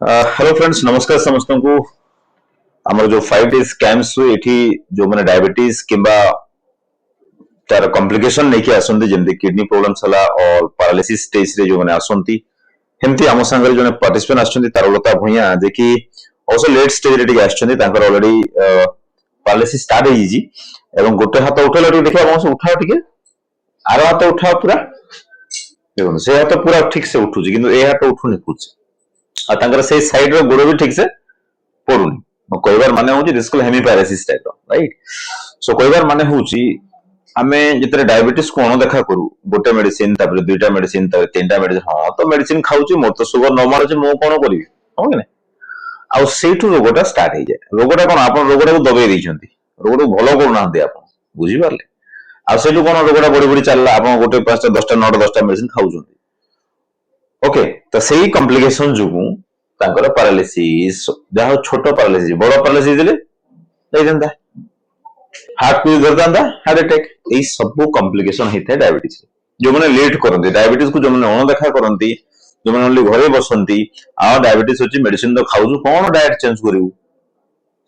Hello friends, नमस्कार समस्त को। आमर जो 5 days कैंप्स हुए एठी जो माने डायबिटीज किंबा तार कॉम्प्लिकेशन नहीं आसंती जेमती किडनी प्रॉब्लम्स हला और पैरालिसिस स्टेज रे जो माने आसंती हेमती आम संगे जो पार्टिसिपेंट आछंती तारलता भुइया जे कि ऑल्सो लेट स्टेज रे टिक आछंती तांकर ऑलरेडी पैरालिसिस स्टार्ट होई जी एवं गोटे हाथ उठेला टिक देखा हम उठाओ टिके आरो हाथ उठाओ पूरा देखो से हाथ पूरा ठीक से उठुजी किंतु ए हाथ उठुनी कुछ आ तांकर से साइड रो गोड़ भी ठीक से पड़ुनी मो कहबार माने होची दिस कल हेमीपैरासिस टाइप राइट। सो कहबार माने होची आमे जितरे डायबिटीज को अणदेखा करू गोटे मेडिसिन तापर दुईटा मेडिसिन तापर तीनटा मेडिसिन हां तो मेडिसिन खाऊची मोर तो सुगर नॉर्मल अछि मो कोन करिवि हो कि नै आ सेठू रोगटा स्टार्ट हो जाए रोगटा कोन आपन रोगटा को दबे दैछंती रोगटा भलो करू नाहंती आपन बुझी पारले आ सेठू कोन रोगटा बड़ी बड़ी चलला आपन गोटे 5टा 10टा 9टा 10टा मेडिसिन खाऊछंती ओके तो सेही कॉम्प्लिकेशन जुगु तांकर पैरालिसिस जहा छोटो पैरालिसिस बड़ो पैरालिसिस दिले दैदंता हार्ट को धरता हार्ट अटैक यही सब कॉम्प्लिकेशन होता है डायबिटीज जो मैंने लेट करती डायबिटीज को जो मैंने अणदेखा करती जो मैंने ओनली घरे बसंती आ डायबिटीज अच्छी मेडिसिन तो खाऊ कौन डायट चेंज करू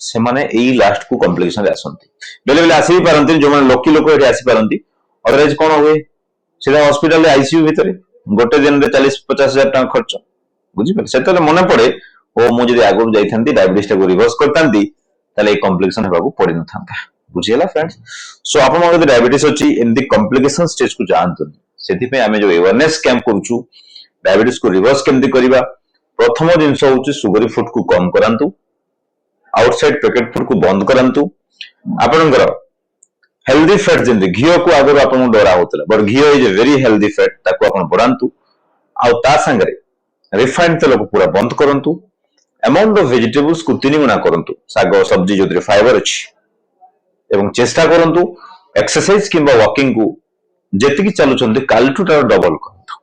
से माने एई लास्ट को कॉम्प्लिकेशन रे आसंती बेले बेले आसी पारंती जो मैंने लकी लोक एठी आसी पारंती अदरवाइज कोन हुए सीधा हॉस्पिटल रे आईसीयू भीतर गोटे दिन रे 40-50 हजार टका खर्च बुझी पे सेतले मने पड़े ओ मु जदी आगु जाइथांती डायबिटीज को रिवर्स करतांती ताले ए कॉम्प्लिकेशन हेबाकू पड़ी न थांता बुझियला फ्रेंड्स। सो आपण मन डायबिटीज अछि एंदी कॉम्प्लिकेशन स्टेज को जानतु सेति पे आमे जो अवेयरनेस कैंप करूछु डायबिटीज को रिवर्स केमती करिबा प्रथम जिंस होछि सुगरी फूड को कम करांतु आउटसाइड पैकेट फूड को बंद करांतु आपनकर हेल्दी फैट जेंदी घियो को आगर आपन डरा होतला बट घियो is a very healthy fat ताको आपन बढ़ांतु आ ता संगरे रिफाइंड तेल को पूरा बंद करंतु अमाउंट ऑफ वेजिटेबल्स को 3 गुना करंतु साग सब्जी जोदरे फाइबर अछि एवं चेष्टा करंतु एक्सरसाइज किंबा वॉकिंग को जेतिकी चलुचंती कालटू टा डबल करंतु।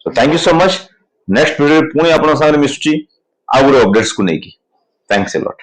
So thank you so much next video पुणी आपन संगे मिसुची आ गुरे अपडेट्स को नेकी थैंक्स अ लॉट।